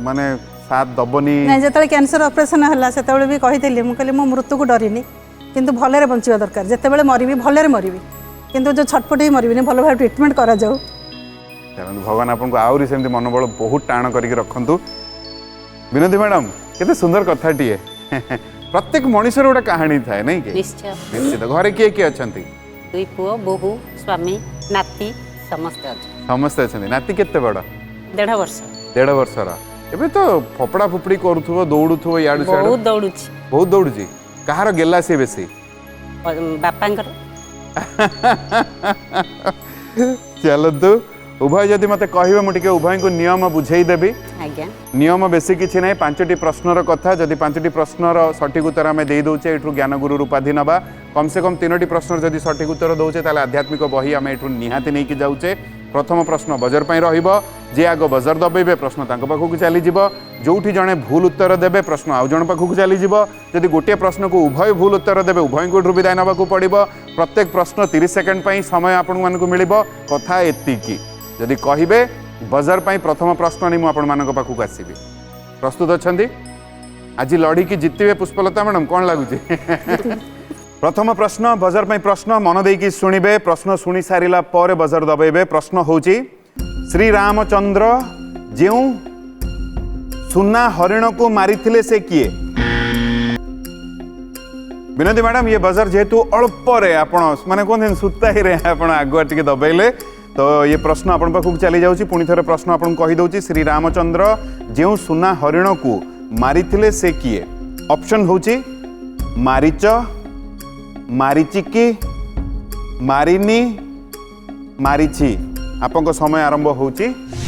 माने साथ दबनी नहीं जेतले कैंसर ऑपरेशन हला सेतबेले भी कहितली मु कहली मो मृत्यु को डरिनी किंतु भलरे बंचिबा दरकार जेतेबेले मरिबी भलरे मरिबी किंतु जो छटपट ही मरिबी भल भाव ट्रीटमेंट करा जाऊ चलନ୍ତୁ भगवान आपको आउरी सेमती मनोबल बहुत टाण करके रखंतु विनोदी मैडम केते सुंदर कथाटीए प्रत्येक मनुष्यर गोटे कहानी थाए नहीं कि निश्चय निश्चित घरे किए किए अछंती 2 पुओ बोहू स्वामी नाती समस्त अच्छा समस्त अछंती नाती केते बड़ 1.5 वर्ष 1.5 वर्षर एबे तो फपड़ा फुपड़ी करूथुबो दौड़ुथुबो याडू साडू बहुत दौड़ुची बहुत दौड़ुची कहार गेला से बेसी बापांकर चलतु उभय जदि मते कहिबे मु टिके उभय को नियम बुझेई देबी आज्ञा नियम बेसी किछि नै 5टी प्रश्नर कथा जदि 5टी प्रश्नर सठिक उत्तर आमे देई दउचे एठु ज्ञान गुरु उपाधि नबा कम से कम 3टी प्रश्नर जदि सठिक उत्तर दउचे ताले आध्यात्मिक बही आमे एठु निहाती नै कि जाउचे प्रथम प्रश्न बजर पई रहिबो जे आगो बजर दबेबे प्रश्न तांको पाखु चली जिवो जोठी जणे भूल उत्तर देबे प्रश्न आउ जण पाखु चली जिवो जदि गोटे प्रश्न को उभय भूल उत्तर देबे उभय को विदाय नबाकू पड़िबो प्रत्येक प्रश्न 30 सेकंड पई समय आपन मानकू मिलिबो कथा एतिकी जदि कहिबे बजर पई प्रथम प्रश्न नि मु आपन मानक पाखु आसीबी प्रस्तुत अछंती आज लड़ी की जितबे पुष्पलता मैडम कोन लागुची प्रथम प्रश्न बजर पई प्रश्न मन देकी सुनिबे प्रश्न सुनी सारिला पर बजर दबेबे प्रश्न होची श्री रामचंद्र जेउ सुना हरिण को मारिथिले से किए विनोदी मैडम ये बजर जेहेतु अल्प रे आपण माने कोन सुता ही रे आपण आगुआ टिके दबेले तो ये प्रश्न आपण पाखु चली जाउची पुनी थरे प्रश्न आपण कहि दउची श्री रामचंद्र जेउ सुना हरिण को मारिथिले से किए ऑप्शन होची मारीच मारीचिकी मारिनी मारिछि आपन समय आरंभ होची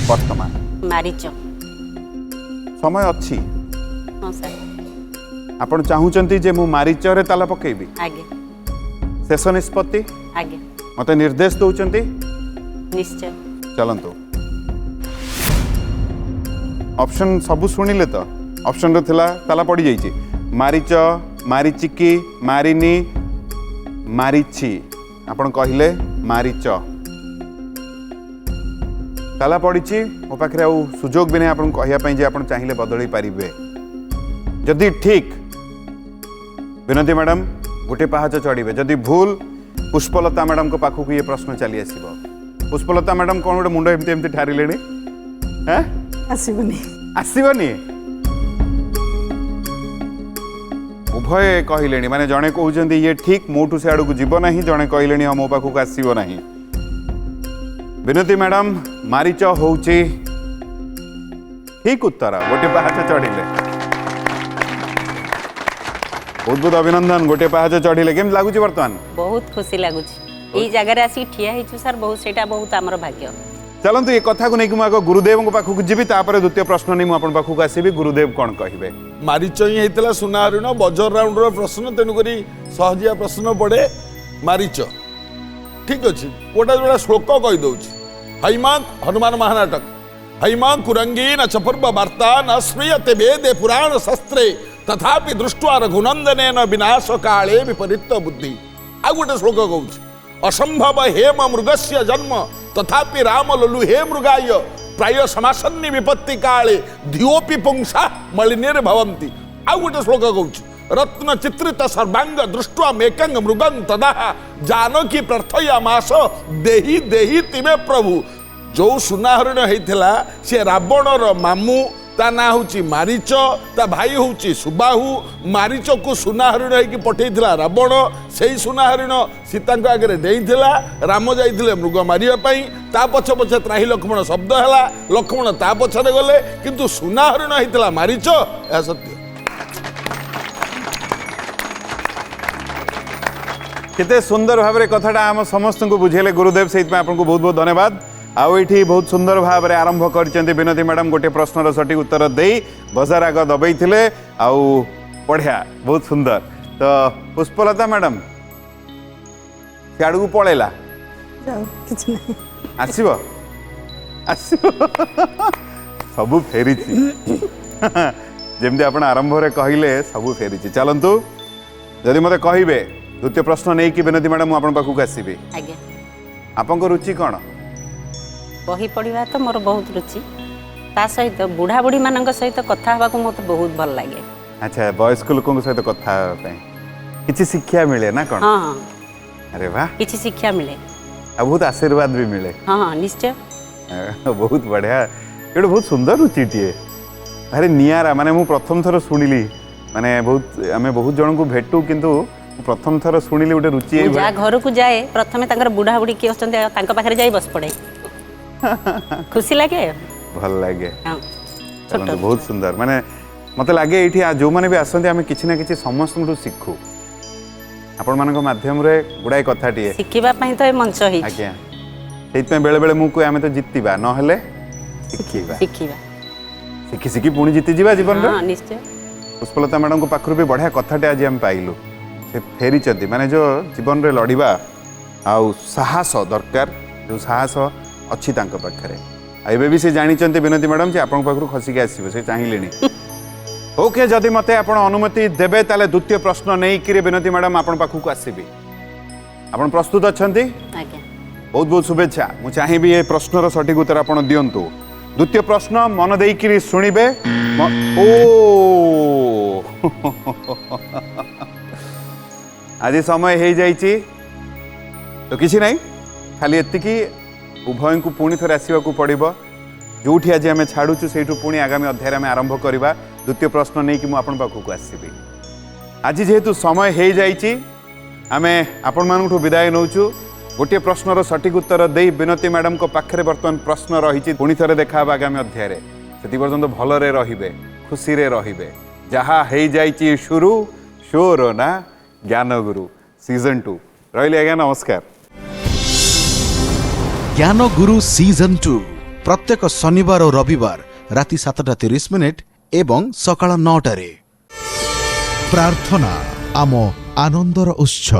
वर्तमान मारीच समय अच्छी हां सर आपण चाहूचंती जे मु मारीच रे ताला पकेबी आगे शेष निष्पत्ति आगे मते निर्देश दउचंती निश्चय चलंतु ऑप्शन सब सुनिले तो ऑप्शन रे थिला ताला पड़ी जाइछि मारीच मारीचिकी मारिनी मारिछि आपण कहिले मारीच ताला पड़ी मो पाखे आउ सुजोग भी नहीं आपन कहया जे आपन चाहिए बदल पारिबे जदि ठीक विनोदी मैडम गोटे पहाच चढ़े जदि भूल पुष्पलता मैडम को पाखक ये प्रश्न चली आसब पुष्पलता मैडम कौन गोटे मुंड एमती एमती ठारिले आसीबनी आसबनी उभय कहले माने जड़े कहते ये ठीक मोटू से आड़ को जीव ना जड़े कहले हाँ मो पाखक आसब ना विनोदी मैडम मारीच होची ठीक उत्तर गोटे पहाच चढ़िले बहुत बहुत अभिनंदन गोटे पाहाच चढ़िले केम लागुची वर्तमान बहुत खुशी लगुच यही जगह आसिक ठिया होइछु सर बहुत सेटा बहुत आमर भाग्य चलतु ये कथा को नहीं आग गुरुदेव पाखक जी द्वितीय प्रश्न नहीं मुझे पाखक आसबि गुरुदेव कौन कहे मारीच ही होता सुना हरिण बजर राउंड प्रश्न तेणुक सहजिया प्रश्न पड़े मारीच ठीक अच्छे गोटा जोड़ा श्लोक कहीदे हैमा हनुमान महानाटक हैमा कुरंगी न चपूर्व वार्ता न श्रूयते वेदे पुराण शस्त्रे तथापि दृष्ट्वा रघुनंदने न विनाश काले विपरीत बुद्धि आ गोटे श्लोक कहूँ असंभव हेम मृगस्य जन्म तथापि राम ललु हे मृगाय प्राय समासन्नि विपत्ति काले धियोपि पुंसा मलिनीर भवन्ति आ गोटे श्लोक कहूँ रत्न चित्रित सर्वांग दृष्ट्वा मेकंग मृगं तदा जानकी प्रार्थया मास देही देही तिमे प्रभु जो सुना हरिण होता सी रावणर मामू ता ना हूँ मारीच ता भाई हूँ सुबाहु मारीच को सुना हरिण होगी पठेला रावण से सुना हरिण सीता आगे डेला राम जाइए मृग मारे ता पछ पछे त्राही लक्ष्मण शब्द है लक्ष्मण ता पछरे गले किंतु सुना हरिण होता मारीच यह सत्य केते सुंदर भाव में कथाटा आम समस्त को बुझेले गुरुदेव से आपको बहुत बहुत धन्यवाद आउ ये बहुत सुंदर भाव में आरंभ कर विनती मैडम गोटे प्रश्नर सठिक उत्तर दे बजार आग दबई थे आउ बढ़िया बहुत सुंदर तो पुष्पलता मैडम सियाड़ को पलैला आसब सबू फेरी जमी आप आरंभ कहले सबू फेरी चलतु जदि मत कहे द्वितीय प्रश्न नहीं कि विनती मैडम आप पाखक आसबि आपन रुचि कौन बही पढ़ा तो मोर बहुत रुचि ता सहित बुढ़ा बुढ़ी मान सहित कथा हवा मत बहुत भल लगे अच्छा वयस्क लोकों सहित कथा किसी शिक्षा मिले ना कौन हाँ अरे वाह किसी शिक्षा मिले आ बहुत आशीर्वाद भी मिले हाँ निश्चय बहुत बढ़िया ये बहुत सुंदर रुचिटे अरे नियारा माने मु प्रथम थर शुणिली माने बहुत आम बहुत जन को भेटू किंतु प्रथम थर शुणिली गोटे रुचि जा घर को जाए प्रथम बुढ़ा बुढ़ी किए अच्छा पाखे जाई बस पड़े खुशी लगे भल लगे हाँ, चलते बहुत सुंदर माने मत लगे ये जो मैंने भी आसते आम कि ना कि समस्त शिखु आपण मान मध्यम गुड़ाए कथाटे शिखा तो ये मंच आज्ञा से बेले बेले मुझे आम तो जीतवा ना शिखा शिखी शिखी पुणी जीती जीवा जीवन हाँ, निश्चय पुष्पलता मैडम को पाखु भी बढ़िया कथाटे आज आम पाइलु से फेरी माने जो जीवन रे लड़वा आउ साहस दरकार जो साहस अच्छी पाखे एवं भी से जानते विनती मैडम जी आपन पाखु खसिक आसो से चाहिए ओके जदि मत आप अनुमति देवे ताले द्वितीय प्रश्न नहीं कि विनती मैडम आपन पाखु आसबि आप प्रस्तुत अच्छा बहुत बहुत शुभेच्छा मुझे चाहिए ये प्रश्नर सठिक उत्तर आप दिंतु द्वितीय प्रश्न मन देकर शुणिबे ओ आज समय हो जाइए तो किसी नहीं खाली एतिकी उभय को पुणी थे आसवाक पड़ो जो आज आम छाड़ुचु से पुणी आगामी अध्याय आम आरंभ करवा द्वितीय प्रश्न नहीं कि मुझे पाखक आसबि आज जेहेतु समय हो जाइए आम आपण मानू विदाय नौचु गोटे प्रश्नर सठिक उत्तर दे विनती मैडम को पाखे बर्तमान प्रश्न रही पुणी थे देखा आगामी अध्याय से पर्यंत भलरे रे खुशी रे रे जहाँ हो जाइए शुरू शोर ना ज्ञानगुरु सीजन 2 रही आज्ञा नमस्कार ज्ञानगुरु सीजन 2 प्रत्येक शनिवार और रविवार राति 7:30 एवं सकाळ 9टारे प्रार्थना आम आनंदर उत्स।